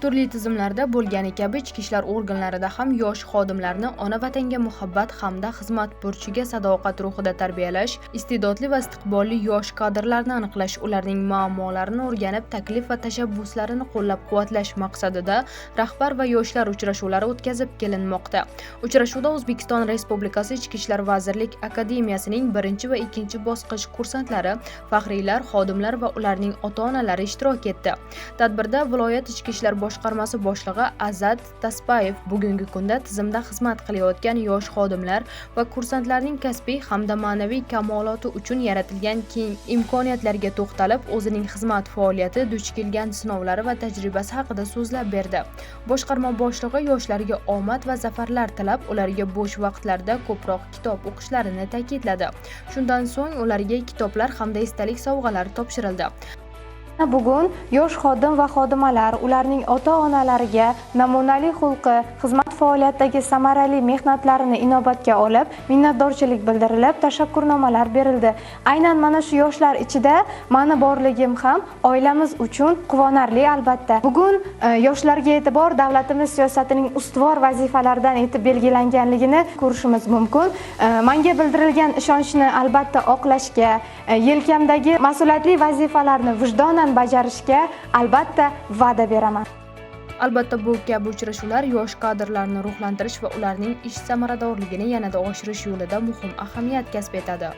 Turli tizimlarda bo'lgani kabi ichki ishlar organlarida ham yosh xodimlarni ona vatanga muhabbat hamda xizmat burchiga sadoqat ruhida tarbiyalash, iste'dodli va istiqbolli yosh kadrlarni aniqlash, ularning muammolarini o'rganib, taklif va tashabbuslarini qo'llab-quvvatlash maqsadida rahbar va yoshlar uchrashuvlari o'tkazib kelinmoqda. Uchrashuvda O'zbekiston Respublikasi Ichki ishlar vazirlik akademiyasining 1 va 2 bosqich kursantlari, faxriylar, xodimlar va ularning ota-onalari ishtirok etdi. Tadbirda viloyat ichki ishlar boshqarmasi boshlig'i Azat Tasbayev bugungi kunda tizimda xizmat qilayotgan yosh xodimlar va kursantlarning kasbiy hamda ma'naviy kamoloti uchun yaratilgan keng imkoniyatlarga to'xtalib, o'zining xizmat faoliyati duch kelgan sinovlari va tajribasi haqida so'zlab berdi. Boshqarma boshlig'i yoshlarga omad va zafarlar tilab, ularga bo'sh vaqtlarida ko'proq kitob o'qishlarini ta'kidladi. Shundan so'ng ularga kitoblar hamda esdalik sovg'alari topshirildi. Bugun yosh xodim va xodimalar ularning ota-onalariga namunali xulqi, xizmat faoliyatidagi samarali mehnatlarini inobatga olib, minnatdorchilik bildirilib, tashakkurnomalar berildi. Aynan mana shu yoshlar ichida meni borligim ham oilamiz uchun quvonarli albatta. Bugun yoshlarga e'tibor davlatimiz siyosatining ustuvor vazifalaridan etib belgilanganligini ko'rishimiz mumkin. Menga bildirilgan ishonchni albatta oqlashga, yelkamdagi mas'uliyatli vazifalarni vijdonan bajarishga albatta va'da beraman. Albatta bu kabi uchrashuvlar yosh kadrlarni ruhlantirish va ularning ish samaradorligini yanada oshirish yo'lida muhim ahamiyat kasb etadi.